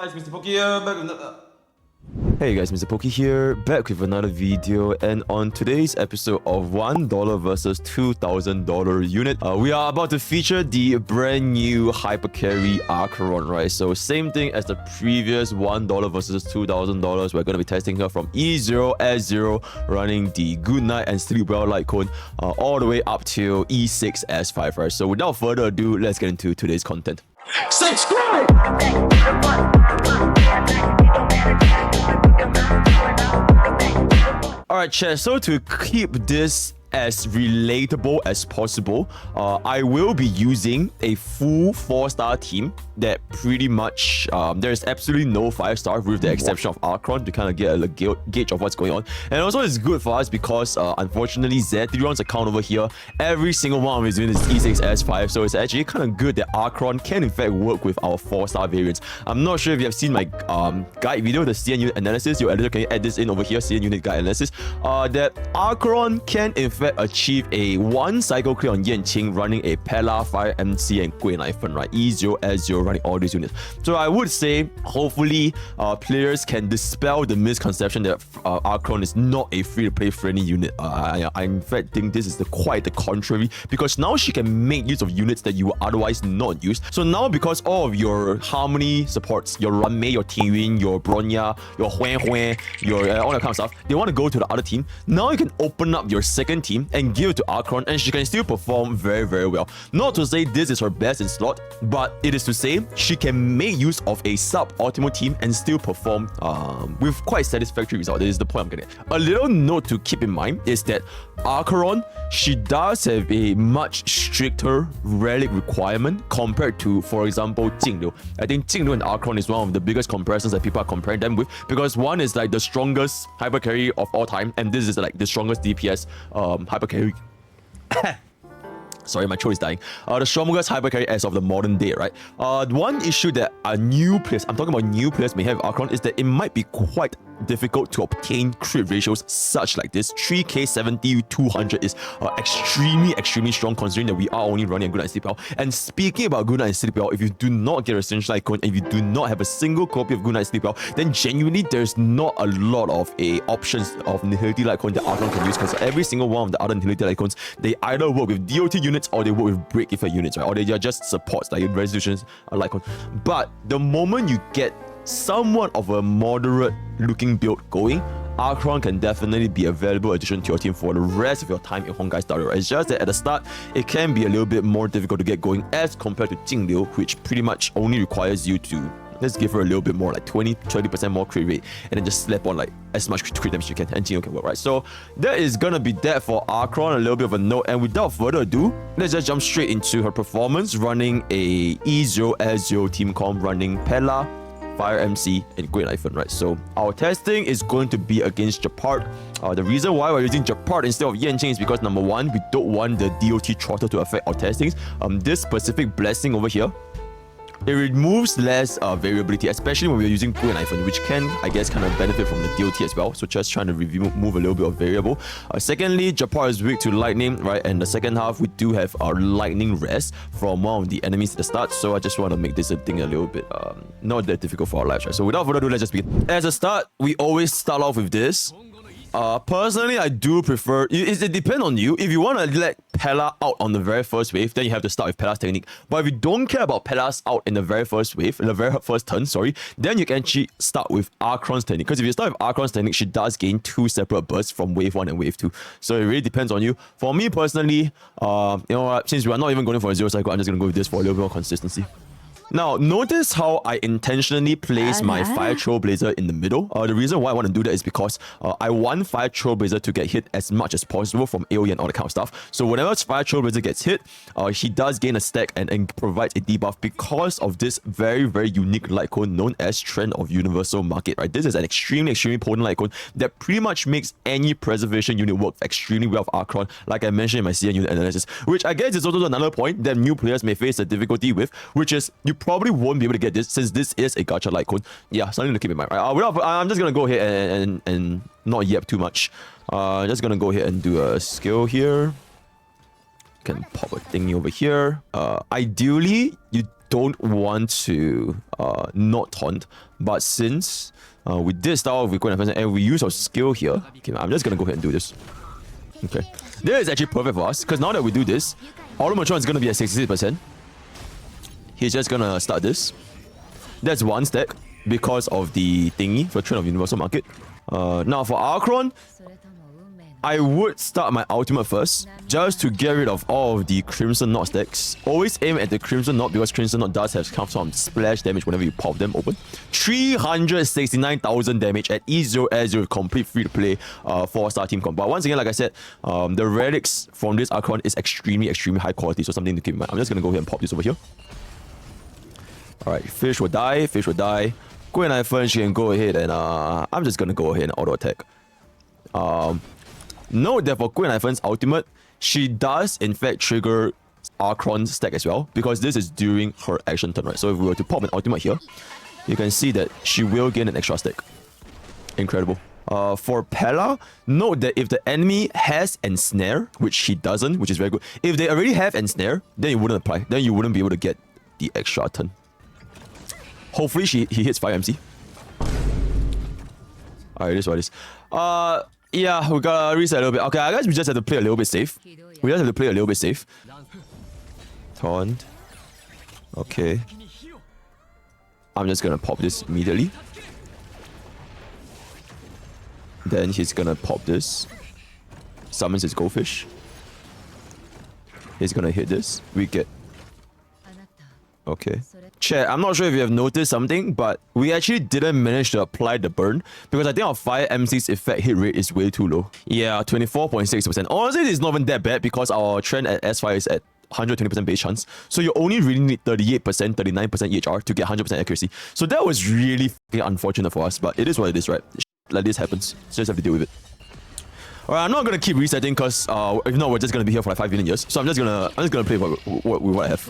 Guys, MrPokke here, back with Hey guys, MrPokke here, back with another video, and on today's episode of $1 versus $2,000 unit, we are about to feature the brand new hyper carry Acheron, right? So same thing as the previous $1 versus $2,000. We're gonna be testing her from E0, S0, running the Good Night and Sleep Well light cone, all the way up to E6, S5, right? So without further ado, let's get into today's content. Subscribe! Alright, chat, so to keep this as relatable as possible, I will be using a full 4-star team that pretty much there's absolutely no 5-star with the exception of Acheron to kind of get a gauge of what's going on. And also it's good for us because unfortunately Z3's account over here, every single one of his units is E6 S5, so it's actually kind of good that Acheron can in fact work with our 4-star variants. I'm not sure if you have seen my guide video, the CN unit analysis. Your editor can add this in over here, CN unit guide analysis, that Acheron can in fact achieve a 1 cycle clear on Yanqing running a Pella, Fire MC and Gui Naifen, right? E0, S0 running all these units. So I would say hopefully players can dispel the misconception that Acheron is not a free-to-play friendly unit. I in fact think this is quite the contrary, because now she can make use of units that you would otherwise not use. So now because all of your Harmony supports, your Ranmei, your Tingyun, your Bronya, your Huan, your all that kind of stuff, they want to go to the other team. Now you can open up your second team and give it to Acheron, and she can still perform very, very well. Not to say this is her best in slot, but it is to say she can make use of a sub-optimal team and still perform with quite satisfactory results. That is the point I'm getting at. A little note to keep in mind is that Acheron, she does have a much stricter relic requirement compared to, for example, Jingliu. I think Jingliu and Acheron is one of the biggest comparisons that people are comparing them with, because one is like the strongest hyper carry of all time, and this is like the strongest DPS hyper carry. Sorry, my throat is dying. The strongest hyper carry as of the modern day, right? One issue that new players, I'm talking about new players, may have Acheron is that it might be quite difficult to obtain crit ratios such like this. 3k 70 200 is extremely strong, considering that we are only running a Good Night Sleep Well. And speaking about Good Night Sleep Well, if you do not get a Essential Icon and if you do not have a single copy of Good Night Sleep Well, then genuinely there's not a lot of options of Nihility Icon that Acheron can use, because every single one of the other Nihility Icons, they either work with DOT units or they work with break effect units, right? Or they are just supports like resolutions Icon. But the moment you get somewhat of a moderate looking build going, Acheron can definitely be a valuable addition to your team for the rest of your time in honkaistarrail. It's just that at the start, it can be a little bit more difficult to get going as compared to Jingliu, which pretty much only requires you to, let's give her a little bit more, like 20% more crit rate, and then just slap on like as much crit damage you can, and Jingliu can work, right? So that is gonna be that for Acheron, a little bit of a note. And without further ado, let's just jump straight into her performance, running a E0 S0 team comp, running Pella, Fire MC and Gui Naifen, right? So our testing is going to be against Japart. The reason why we're using Japart instead of Yanqing is because number one, we don't want the DOT throttle to affect our testings. This specific blessing over here, it removes less variability, especially when we're using Gui Naifen, which can, I guess, kind of benefit from the DOT as well. So just trying to move a little bit of variable. Secondly, Japart is weak to lightning, right? And the second half, we do have our lightning rest from one of the enemies at the start. So I just want to make this a thing a little bit not that difficult for our lives, right? So without further ado, let's just begin. As a start, we always start off with this. Personally, I do prefer, it depends on you. If you want to let Pella out on the very first wave, then you have to start with Pella's technique. But if you don't care about Pella's out in the very first wave, in the very first turn, sorry, then you can actually start with Acheron's technique. Because if you start with Acheron's technique, she does gain 2 separate bursts from wave 1 and wave 2. So it really depends on you. For me personally, you know what, since we are not even going for a 0 cycle, I'm just going to go with this for a little bit more consistency. Now, notice how I intentionally place my Fire Trailblazer in the middle. The reason why I want to do that is because I want Fire Trailblazer to get hit as much as possible from AoE and all that kind of stuff. So whenever Fire Trailblazer gets hit, he does gain a stack and provides a debuff because of this very, very unique light cone known as Trend of Universal Market, right? This is an extremely potent light cone that pretty much makes any preservation unit work extremely well with Acheron, like I mentioned in my CN unit analysis, which I guess is also another point that new players may face a difficulty with, which is you probably won't be able to get this since this is a gacha light cone. Yeah, something to keep in mind. Right? I'm just gonna go ahead and not yap too much. Just gonna go ahead and do a skill here. Can pop a thingy over here. Ideally, you don't want to not taunt, but since we did start off with Queen Offense and we use our skill here, okay, I'm just gonna go ahead and do this. Okay, this is actually perfect for us because now that we do this, Automatron is gonna be at 66%. He's just gonna start this. That's one stack because of the thingy for Trend of Universal Market. Now for Acheron, I would start my ultimate first, just to get rid of all of the Crimson Knot stacks. Always aim at the Crimson Knot because Crimson Knot does have some splash damage whenever you pop them open. 369,000 damage at E0 S0, complete free to play 4-star team comp. But once again, like I said, the relics from this Acheron is extremely high quality, so something to keep in mind. I'm just gonna go ahead and pop this over here. Alright, fish will die, Queen Iphone, she can go ahead and I'm just gonna go ahead and auto attack. Note that for Queen Iphon's ultimate, she does in fact trigger Acheron's stack as well, because this is during her action turn, right? So if we were to pop an ultimate here, you can see that she will gain an extra stack. Incredible. For Pella, note that if the enemy has Ensnare, which he doesn't, which is very good. If they already have Ensnare, then it wouldn't apply. Then you wouldn't be able to get the extra turn. Hopefully he hits 5 MC. Alright, this is what it is. Yeah, we gotta reset a little bit. Okay, I guess we just have to play a little bit safe. Taunt. Okay. I'm just gonna pop this immediately. Then he's gonna pop this. Summons his goldfish. He's gonna hit this. We get... Okay. Chat, I'm not sure if you have noticed something, but we actually didn't manage to apply the burn because I think our Fire MC's effect hit rate is way too low. Yeah, 24.6%. Honestly, it's not even that bad because our trend at S5 is at 120% base chance. So you only really need 38%, 39% EHR to get 100% accuracy. So that was really unfortunate for us, but it is what it is, right? Like this happens. So just have to deal with it. Alright, I'm not gonna keep resetting because if not, we're just gonna be here for like 5 million years. So I'm just gonna play what I have.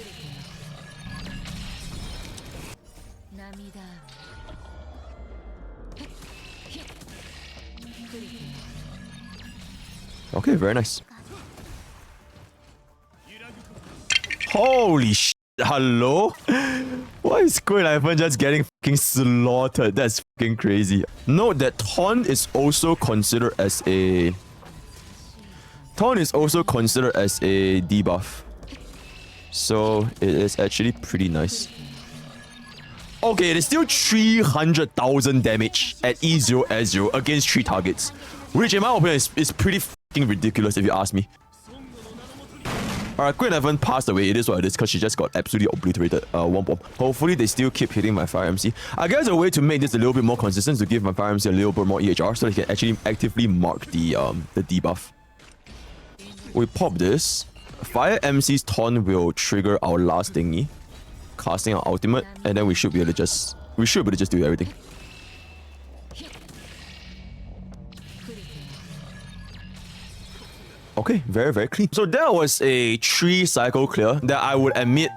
Okay, very nice. Holy shit, hello? Why is Queen Iphone just getting fucking slaughtered? That's fucking crazy. Note that Taunt is also considered as a... debuff. So, it is actually pretty nice. Okay, it is still 300,000 damage at E0 S0 against 3 targets. Which in my opinion is pretty fucking ridiculous if you ask me. Alright, Queen Evan passed away. It is what it is because she just got absolutely obliterated. One bomb. Hopefully they still keep hitting my Fire MC. I guess a way to make this a little bit more consistent is to give my Fire MC a little bit more EHR so they can actually actively mark the debuff. We pop this. Fire MC's taunt will trigger our last thingy, casting our ultimate, and then we should be able to just do everything. Okay, very clean. So that was a 3-cycle clear that I would admit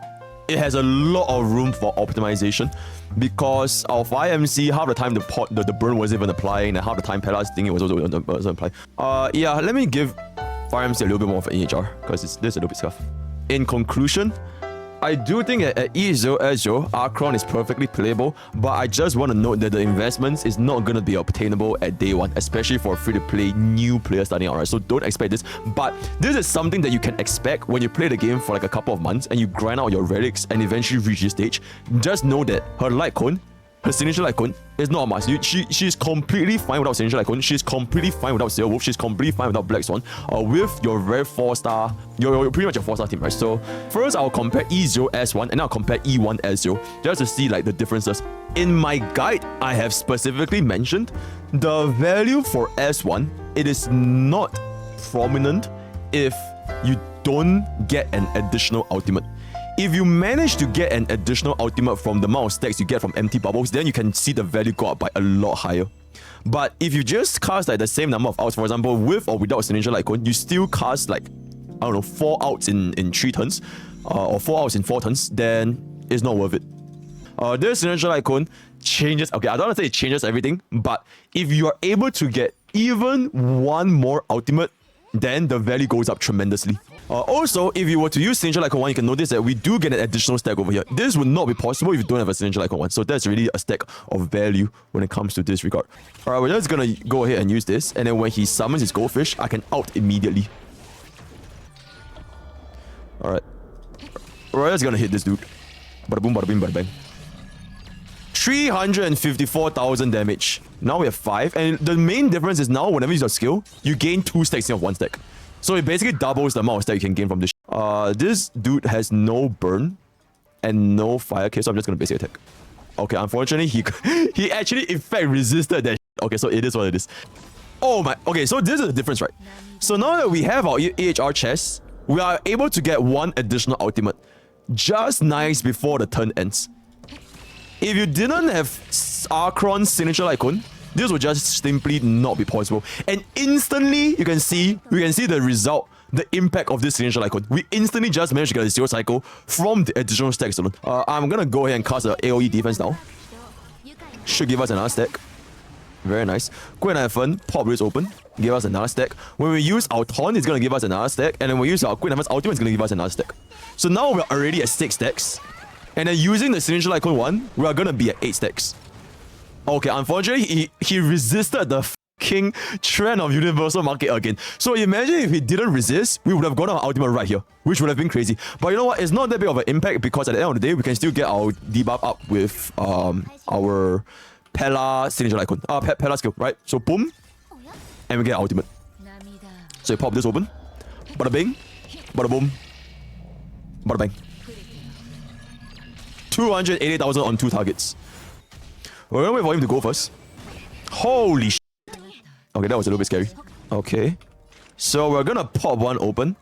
it has a lot of room for optimization because our Fire MC, half the time the burn wasn't even applying and half the time Pella's thingy was also applying. Yeah, let me give Fire MC a little bit more of an EHR because there's a little bit scuff. In conclusion, I do think at E0 S0, Acheron is perfectly playable, but I just want to note that the investments is not going to be obtainable at day one, especially for free-to-play new players starting out, right? So don't expect this, but this is something that you can expect when you play the game for like a couple of months and you grind out your relics and eventually reach this stage. Just know that her light cone, her signature light cone, is not a must. She's completely fine without signature light cone. She's completely fine without Sail Wolf. She's completely fine without Black Swan. With your very 4-star, you're pretty much a 4-star team, right? So first I'll compare E0 S1 and then I'll compare E1 S0 just to see like the differences. In my guide, I have specifically mentioned the value for S1. It is not prominent if you don't get an additional ultimate. If you manage to get an additional ultimate from the amount of stacks you get from empty bubbles, then you can see the value go up by a lot higher. But if you just cast like the same number of outs, for example, with or without Signature Light Cone, you still cast like, I don't know, 4 outs in 3 turns, or 4 outs in 4 turns, then it's not worth it. This Signature Light Cone changes, okay, I don't want to say it changes everything, but if you are able to get even one more ultimate, then the value goes up tremendously. Also, if you were to use Signature Icon 1, you can notice that we do get an additional stack over here. This would not be possible if you don't have a Signature Icon 1. So that's really a stack of value when it comes to this regard. Alright, we're just gonna go ahead and use this. And then when he summons his goldfish, I can out immediately. Alright. We're just gonna hit this dude. Bada boom, bada bing, bada bang. 354,000 damage. Now we have 5. And the main difference is now whenever you use your skill, you gain 2 stacks instead of 1 stack. So it basically doubles the amount of stack you can gain from this. This dude has no burn and no fire. Okay, so I'm just gonna basic attack. Okay, unfortunately, he actually in fact resisted that. Okay, so it is what it is. Oh my. Okay, so this is the difference, right? So now that we have our AHR chest, we are able to get 1 additional ultimate. Just nice before the turn ends. If you didn't have Acheron's signature icon, this would just simply not be possible. And instantly, we can see the result, the impact of this signature icon. We instantly just managed to get a 0 cycle from the additional stacks alone. I'm gonna go ahead and cast a AoE defense now. Should give us another stack. Very nice. Go ahead and Fern, pop this open, give us another stack. When we use our taunt, it's gonna give us another stack. And then when we use our Queen Heaven's ultimate, it's gonna give us another stack. So now we're already at 6 stacks. And then using the signature icon 1, we are gonna be at 8 stacks. Okay, unfortunately, he resisted the fucking trend of universal market again. So imagine if he didn't resist, we would have got our ultimate right here, which would have been crazy. But you know what? It's not that big of an impact because at the end of the day, we can still get our debuff up with our Pella signature icon. Pella skill, right? So boom, and we get ultimate. So you pop this open. Bada bing, bada boom, bada bang. 280,000 on 2 targets. We're gonna wait for him to go first. Holy shit. Okay, that was a little bit scary. Okay. So we're gonna pop 1 open.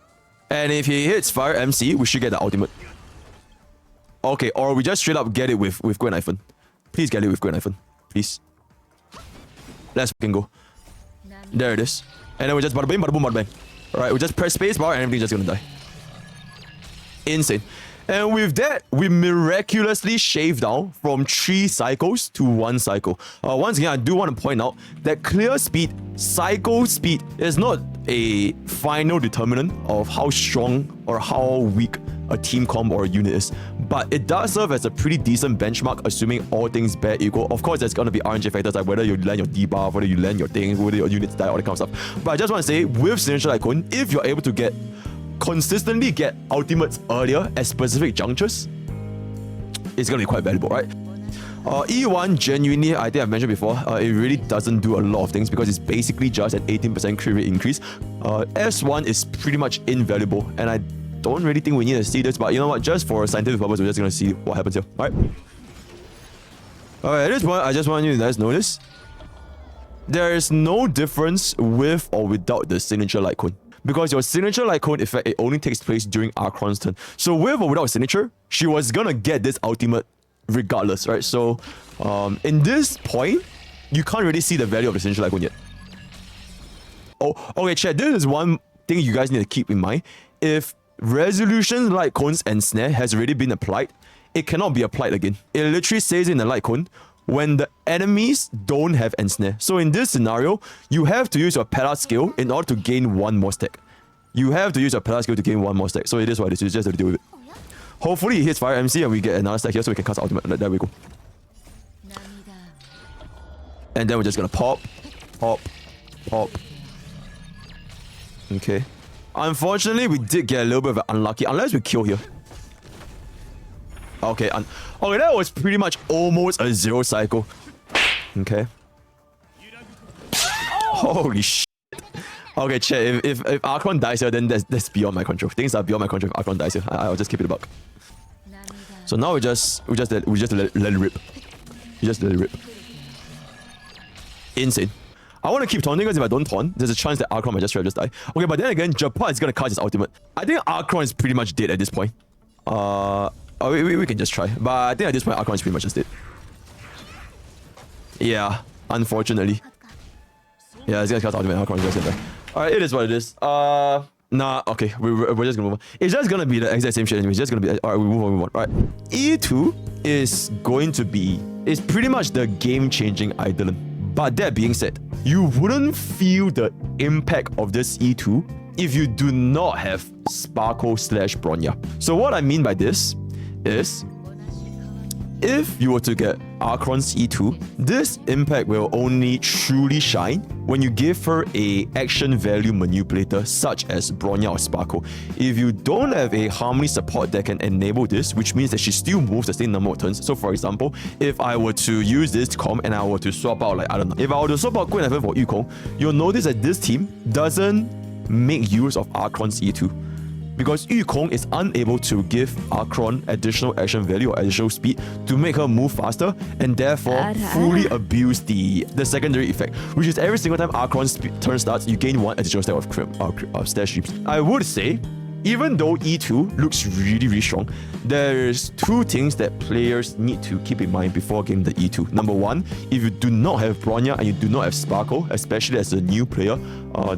And if he hits Fire MC, we should get the ultimate. Okay, or we just straight up get it with Gwen Iphone. Please get it with Gwen iPhone. Please. Let's fucking go. There it is. And then we just bada bing, bada boom, bada bang. Alright, we just press space bar and everything's just gonna die. Insane. And with that, we miraculously shaved down from 3 cycles to 1 cycle. Once again, I do want to point out that clear speed, cycle speed, is not a final determinant of how strong or how weak a team comp or a unit is. But it does serve as a pretty decent benchmark, assuming all things bear equal. Of course, there's going to be RNG factors like whether you land your debuff, whether you land your thing, whether your units die, all that kind of stuff. But I just want to say, with Signature Icon, if you're able to consistently get ultimates earlier at specific junctures, it's gonna be quite valuable, right? E1 genuinely, I think I've mentioned before, it really doesn't do a lot of things because it's basically just an 18% crit rate increase. S1 is pretty much invaluable, and I don't really think we need to see this, but you know what, just for scientific purpose, we're just gonna see what happens here, right? Alright, at this point, I just want you to guys notice there is no difference with or without the signature light cone. Because your signature light cone effect, it only takes place during Acheron's turn. So with or without signature, she was gonna get this ultimate regardless, right? So in this point, you can't really see the value of the signature light cone yet. Oh, okay, chat, this is one thing you guys need to keep in mind. If resolution light cones and snare has already been applied, it cannot be applied again. It literally says in the light cone, when the enemies don't have ensnare. So in this scenario, you have to use your Pella skill in order to gain 1 more stack. You have to use your Pella skill to gain 1 more stack. So it is what it is. You just have to deal with it. Hopefully he hits Fire MC and we get another stack here so we can cast ultimate. There we go. And then we're just gonna pop, pop, pop. Okay. Unfortunately, we did get a little bit of unlucky unless we kill here. Okay, okay, that was pretty much almost a 0 cycle. Okay. Holy shit. Okay, chat, if Acheron dies here, then that's beyond my control. Things are beyond my control if Acheron dies here. I'll just keep it a buck. So now we just let it rip. We just let it rip. Insane. I want to keep taunting because if I don't taunt, there's a chance that Acheron might just die. Okay, but then again, Japa is gonna cast his ultimate. I think Acheron is pretty much dead at this point. Oh, we can just try. But I think at this point, Acheron is pretty much just dead. Yeah, unfortunately. Yeah, this guy's cast ultimate. Acheron is just gonna die. Alright, it is what it is. Nah, okay, we're just gonna move on. It's just gonna be the exact same shit anyway. It's just gonna be... Alright, we move on. Alright. E2 is going to be... It's pretty much the game-changing Eidolon. But that being said, you wouldn't feel the impact of this E2 if you do not have Sparkle / Bronya. So what I mean by this is, if you were to get Acheron's E2, this impact will only truly shine when you give her a action value manipulator such as Bronya or Sparkle. If you don't have a Harmony support that can enable this, which means that she still moves the same number of turns. So for example, if I were to use this comp and I were to swap out, like, I don't know, if I were to swap out Queen F for Yukong, you'll notice that this team doesn't make use of Acheron's E2. Because Yukong is unable to give Acheron additional action value or additional speed to make her move faster, and therefore fully abuse the secondary effect, which is every single time Acheron's turn starts, you gain 1 additional stack of stash streams. I would say, even though E2 looks really, really strong, there's 2 things that players need to keep in mind before getting the E2. Number 1, if you do not have Bronya and you do not have Sparkle, especially as a new player,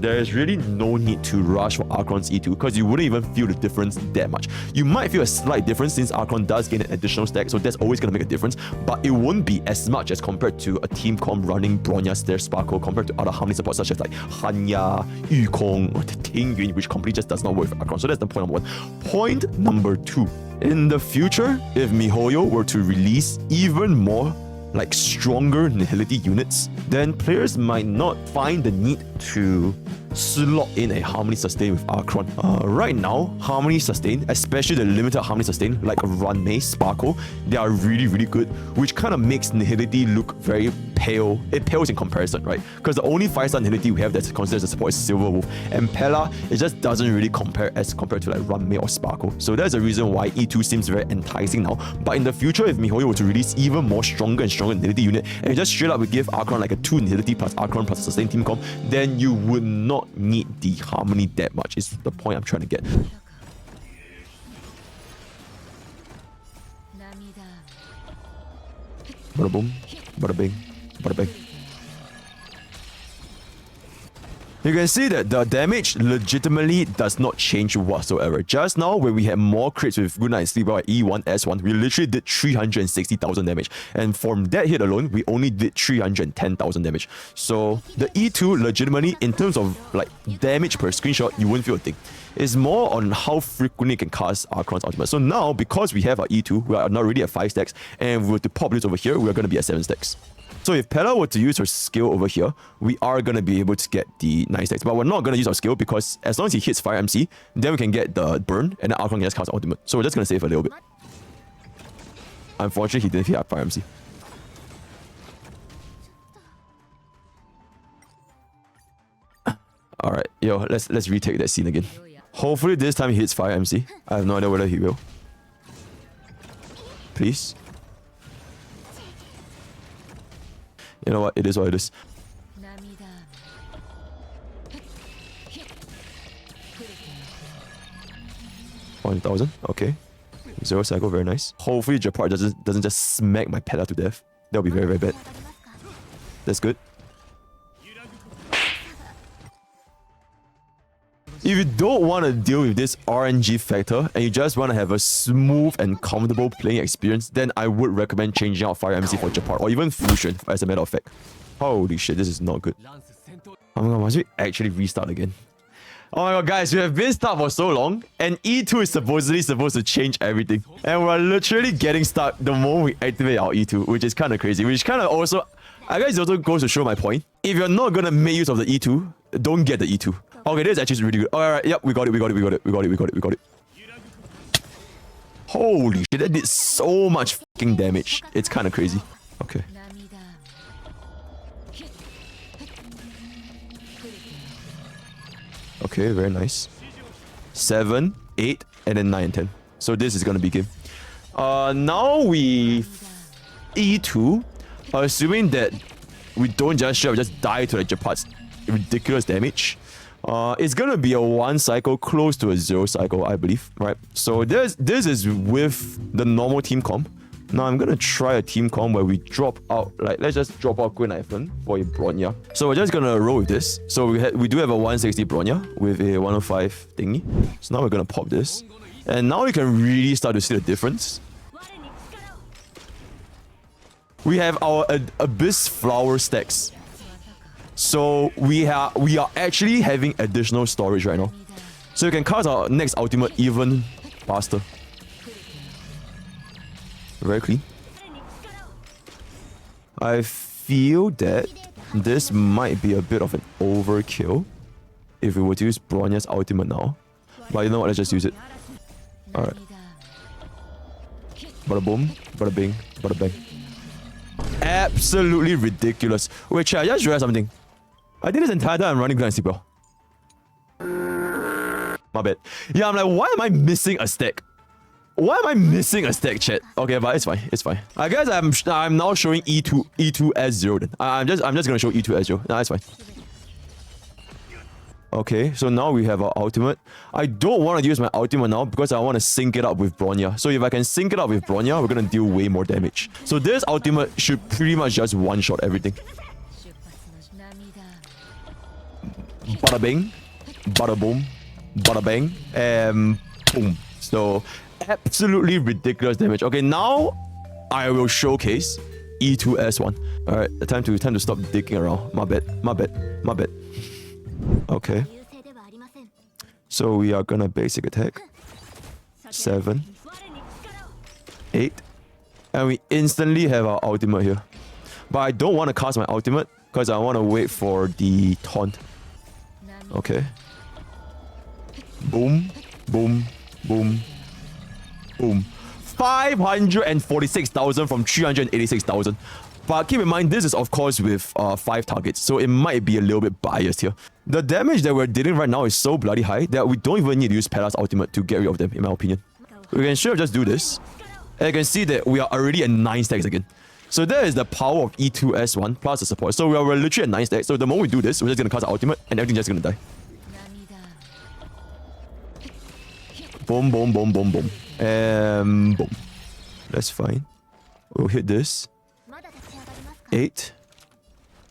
there is really no need to rush for Acheron's E2 because you wouldn't even feel the difference that much. You might feel a slight difference since Acheron does gain an additional stack, so that's always going to make a difference, but it won't be as much as compared to a team comp running Bronya / Sparkle compared to other Harmony supports such as like Hanya, Yukong, or Ting Yun, which completely just does not work with Acheron. So that's the point number 1. Point number 2. In the future, if MiHoYo were to release even more like stronger nihility units, then players might not find the need to slot in a Harmony sustain with Acheron. Right now, Harmony sustain, especially the limited Harmony sustain like Runmei, Sparkle, they are really, really good, which kind of makes nihility look very pale. It pales in comparison, right? Because the only 5-star nihility we have that's considered as a support is Silver Wolf, and Pella, it just doesn't really compare as compared to like Runmei or Sparkle. So that's the reason why E2 seems very enticing now. But in the future, if MiHoYo were to release even more stronger and stronger nihility unit, and just straight up would give Acheron like a 2 nihility plus Acheron plus a sustain team comp, then you would not need the Harmony that much, is the point I'm trying to get. Bada boom, bada bing, bada bing. You can see that the damage legitimately does not change whatsoever. Just now, when we had more crits with Good Night Sleep at E1, S1, we literally did 360,000 damage. And from that hit alone, we only did 310,000 damage. So the E2 legitimately, in terms of like damage per screenshot, you wouldn't feel a thing. It's more on how frequently it can cast Acheron's ultimate. So now, because we have our E2, we are now already at 5 stacks, and if we were to pop this over here, we are going to be at 7 stacks. So if Pella were to use her skill over here, we are going to be able to get the 9 stacks. But we're not going to use our skill because as long as he hits Fire MC, then we can get the burn, and then Acheron can just cast ultimate. So we're just going to save a little bit. Unfortunately, he didn't hit Fire MC. Alright, yo, let's retake that scene again. Hopefully this time he hits Fire MC. I have no idea whether he will. Please. You know what? It is what it is. 1,000. Okay. 0 cycle. Very nice. Hopefully Japar doesn't just smack my Pella to death. That'll be very, very bad. That's good. If you don't want to deal with this RNG factor and you just want to have a smooth and comfortable playing experience, then I would recommend changing out Fire MC for Japar or even Fusion as a matter of fact. Holy shit, this is not good. Oh my god, must we actually restart again? Oh my god, guys, we have been stuck for so long and E2 is supposedly supposed to change everything. And we're literally getting stuck the moment we activate our E2, which is kind of crazy, which kind of also, I guess it also goes to show my point. If you're not going to make use of the E2, don't get the E2. Okay, this is actually really good. Alright, yep, we got it. Holy shit, that did so much fucking damage. It's kind of crazy. Okay. Okay, very nice. 7, 8, and then 9 and 10. So this is gonna be game. Now we E2, assuming that we don't just die to like Japar's ridiculous damage. It's gonna be a 1 cycle close to a 0 cycle, I believe, right? So this is with the normal team comp. Now I'm gonna try a team comp where we drop out, like let's just drop out Queen Iphone for a Bronya. So we're just gonna roll with this. So we do have a 160 Bronya with a 105 thingy. So now we're gonna pop this, and now we can really start to see the difference. We have our Abyss Flower stacks. So we are actually having additional storage right now. So we can cast our next ultimate even faster. Very clean. I feel that this might be a bit of an overkill if we were to use Bronya's ultimate now. But you know what, let's just use it. Alright. Bada boom, bada bing, bada bang. Absolutely ridiculous. Wait, chat, I just realized something. I think this entire time I'm running Grand Bro. My bad. Yeah, I'm like, why am I missing a stack? Why am I missing a stack, chat? Okay, but it's fine. It's fine. I guess I'm now showing E2 S0 then. I'm just gonna show E2 S0. Nah, it's fine. Okay, so now we have our ultimate. I don't want to use my ultimate now because I want to sync it up with Bronya. So if I can sync it up with Bronya, we're gonna deal way more damage. So this ultimate should pretty much just one-shot everything. Bada bing, bada boom, bada bang, and boom. So absolutely ridiculous damage. Okay, now I will showcase E2S1. Alright, time to stop digging around. My bad, my bad, my bad. Okay. So we are gonna basic attack. 7. 8. And we instantly have our ultimate here. But I don't want to cast my ultimate because I want to wait for the taunt. Okay. Boom, boom, boom, boom. 546,000 from 386,000. But keep in mind, this is of course with 5 targets, so it might be a little bit biased here. The damage that we're dealing right now is so bloody high that we don't even need to use Pala's ultimate to get rid of them, in my opinion. We can sure just do this. And you can see that we are already at 9 stacks again. So that is the power of E2S1 plus the support. So we're literally at 9 stacks. So the moment we do this, we're just gonna cast our ultimate and everything's just gonna die. Boom, boom, boom, boom, boom. And boom. That's fine. We'll hit this. 8.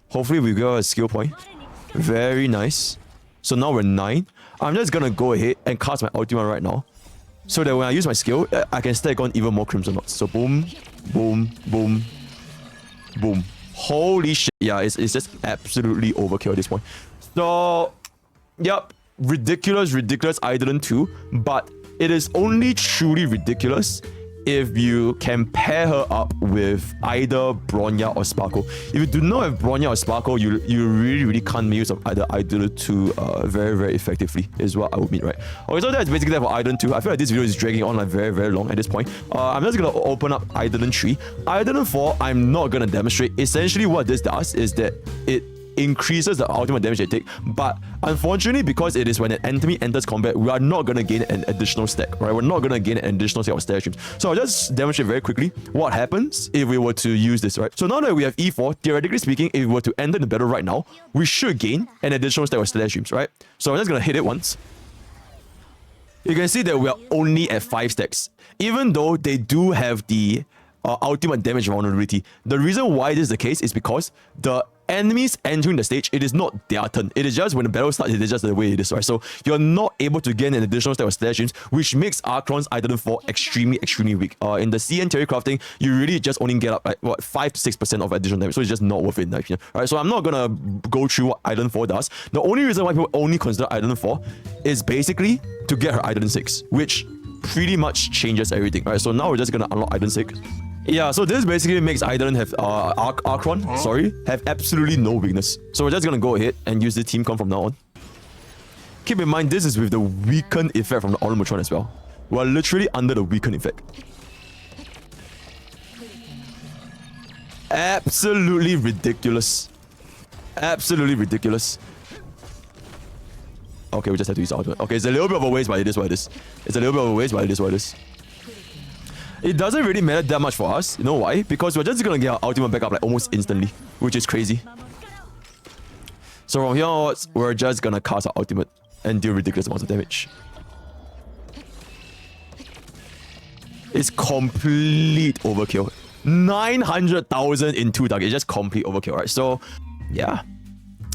Hopefully we got a skill point. Very nice. So now we're 9. I'm just gonna go ahead and cast my ultimate right now. So that when I use my skill, I can stack on even more Crimson Knots. So boom, boom, boom, boom. Holy shit. Yeah, it's just absolutely overkill at this point. So, yep. Ridiculous Eidolon 2. But it is only truly ridiculous if you can pair her up with either Bronya or Sparkle. If you do not have Bronya or Sparkle, you really can't make use of either Eidolon 2 very effectively, is what I would mean, right? Okay, so that's basically that for Eidolon 2. I feel like this video is dragging on like very long at this point. I'm just gonna open up Eidolon 3. Eidolon 4, I'm not gonna demonstrate. Essentially what this does is that it increases the ultimate damage they take, but unfortunately, because it is when an enemy enters combat, we are not going to gain an additional stack, right? We're not going to gain an additional stack of stair streams. So I'll just demonstrate very quickly what happens if we were to use this, right? So now that we have E4, theoretically speaking, if we were to enter the battle right now, we should gain an additional stack of stair streams, right? So I'm just going to hit it once. You can see that we are only at 5 stacks, even though they do have the ultimate damage vulnerability. The reason why this is the case is because the enemies entering the stage, it is not their turn. It is just when the battle starts, it is just the way it is, right? So you're not able to gain an additional stack of stair streams, which makes Acheron's Eidolon 4 extremely weak. In the CN Terry crafting, you really just only get up like what 5 to 6% of additional damage, so it's just not worth it in my opinion. Alright, so I'm not gonna go through what Eidolon 4 does. The only reason why people only consider Eidolon 4 is basically to get her Eidolon 6, which pretty much changes everything. Alright, so now we're just gonna unlock Eidolon 6. Yeah, so this basically makes Eidolon have Acheron, have absolutely no weakness. So we're just gonna go ahead and use the team comp from now on. Keep in mind, this is with the weakened effect from the Automatron as well. We're literally under the weakened effect. Absolutely ridiculous. Absolutely ridiculous. Okay, we just have to use the ultimate. Okay, it's a little bit of a waste, but it is what it is. It's a little bit of a waste, but it is what it is. It doesn't really matter that much for us. You know why? Because we're just gonna get our ultimate back up like almost instantly, which is crazy. So from here onwards, we're just gonna cast our ultimate and deal ridiculous amounts of damage. It's complete overkill. 900,000 in 2 targets. It's just complete overkill, right? So, yeah.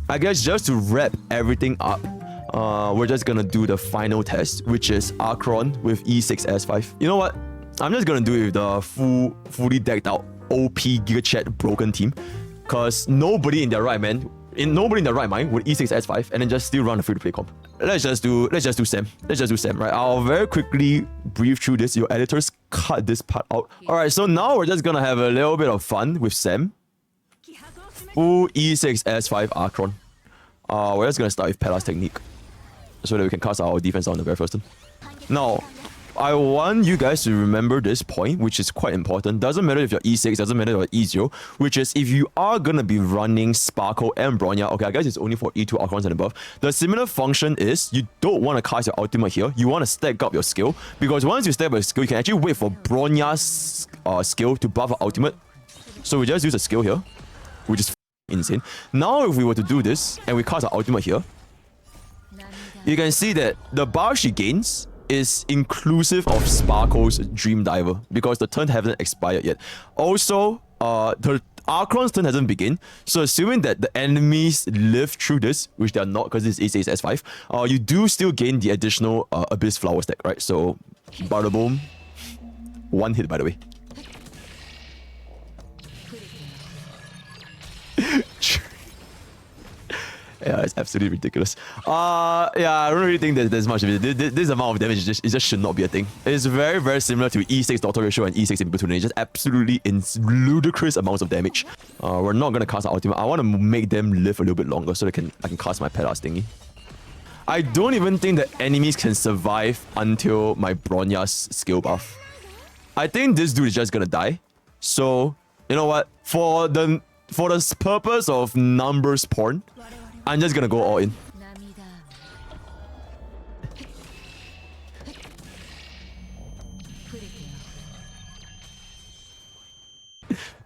I guess just to wrap everything up, we're just gonna do the final test, which is Acheron with E6S5. You know what? I'm just gonna do it with the fully decked out OP Giga Chat broken team, because nobody in their right, man, Nobody in the right mind would E6 S5 and then just still run a free-to-play comp. Let's just do Sam. Let's just do Sam, right? I'll very quickly brief through this. Your editors cut this part out. Alright, so now we're just gonna have a little bit of fun with Sam. Full E6 S5 Acheron. We're just gonna start with Palace technique so that we can cast our defense on the very first turn. Now, I want you guys to remember this point, which is quite important. Doesn't matter if you're E6, doesn't matter if you're E0, which is if you are gonna be running Sparkle and Bronya, okay, I guess it's only for E2 Achrons and above. The similar function is you don't want to cast your ultimate here. You want to stack up your skill, because once you stack up your skill, you can actually wait for Bronya's skill to buff our ultimate. So we just use a skill here, which is insane. Now if we were to do this and we cast our ultimate here, you can see that the buff she gains is inclusive of Sparkle's Dream Diver, because the turn hasn't expired yet. Also, the Acheron's turn hasn't begun, so assuming that the enemies live through this, which they are not because this is E6 S5, you do still gain the additional Abyss Flower stack, right? So, bada boom. One hit, by the way. Yeah, it's absolutely ridiculous. Yeah, I don't really think there's much of it. This amount of damage just should not be a thing. It's very, very similar to E6 Doctor Ratio and E6 in between. It's just absolutely in ludicrous amounts of damage. We're not gonna cast our ultimate. I want to make them live a little bit longer so I can cast my Palace thingy. I don't even think the enemies can survive until my Bronya's skill buff. I think this dude is just gonna die. So, you know what? For the purpose of numbers porn, I'm just gonna go all in.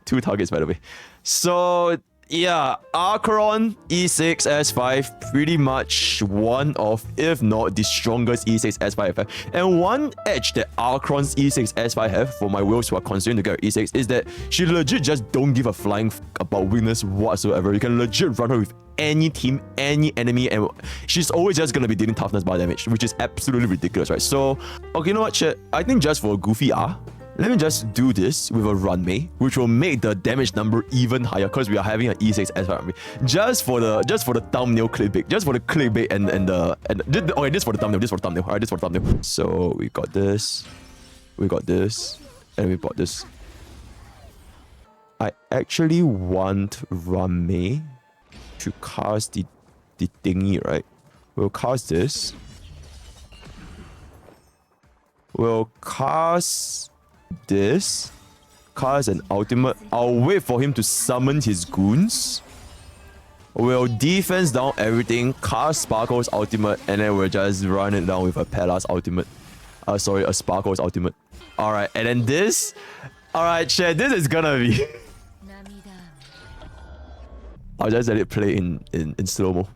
Two targets, by the way. So, yeah, Acheron E6 S5, pretty much one of, if not the strongest E6 S5 have. And one edge that Acheron's E6 S5 have, for my wheels who are considering to get her E6, is that she legit just don't give a flying f about weakness whatsoever. You can legit run her with any team, any enemy, and she's always just gonna be dealing toughness bar damage, which is absolutely ridiculous, right? So, okay, you know what, chat? I think just for a goofy let me just do this with a runway, which will make the damage number even higher, because we are having an E6 S5 runway. Just for the thumbnail clickbait, just for the clickbait okay, this for the thumbnail, alright, this for the thumbnail. So we got this, and we bought this. I actually want runway to cast the thingy, right? We'll cast this. We'll cast this. Cast an ultimate. I'll wait for him to summon his goons. We'll defense down everything, cast Sparkle's ultimate, and then we'll just run it down with a Palace ultimate. Sorry, a Sparkle's ultimate. Alright, and then this. Alright, chat, this is gonna be... I'll just let it play in slow-mo.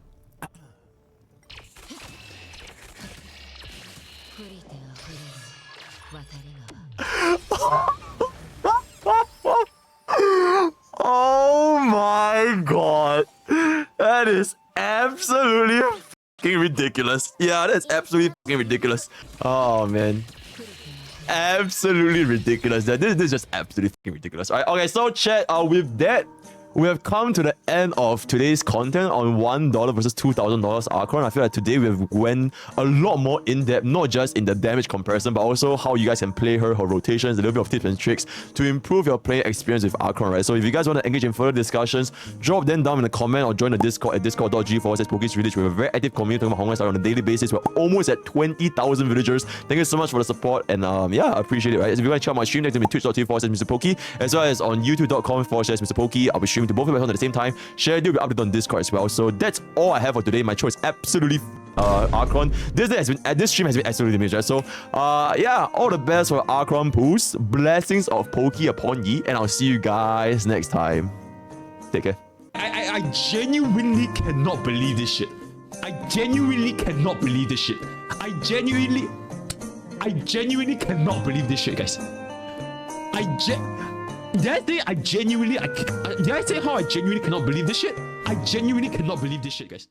Oh my god. That is absolutely fucking ridiculous. Yeah, that's absolutely fucking ridiculous. Oh man. Absolutely ridiculous. This is just absolutely fucking ridiculous. Alright, okay, so chat, with that, we have come to the end of today's content on $1 versus $2,000 Acheron. I feel like today we have went a lot more in depth, not just in the damage comparison, but also how you guys can play her rotations, a little bit of tips and tricks to improve your playing experience with Acheron, right? So if you guys want to engage in further discussions, drop them down in the comment or join the Discord at discord.g/Pokkes. We have a very active community talking about Honkai on a daily basis. We're almost at 20,000 villagers. Thank you so much for the support, and yeah, I appreciate it, right? If you want to check out my stream, next to me twitch.tv/MrPokke, as well as on youtube.com/MrPokke. I'll be streaming to both of us at the same time. Share, do be updated on Discord as well. So that's all I have for today. My choice absolutely Acheron. This stream has been absolutely amazing. So yeah, all the best for Acheron pools. Blessings of Pokke upon ye, and I'll see you guys next time. Take care. I genuinely cannot believe this shit. I genuinely cannot believe this shit. I genuinely cannot believe this shit, guys. Did I say how I genuinely cannot believe this shit? I genuinely cannot believe this shit, guys.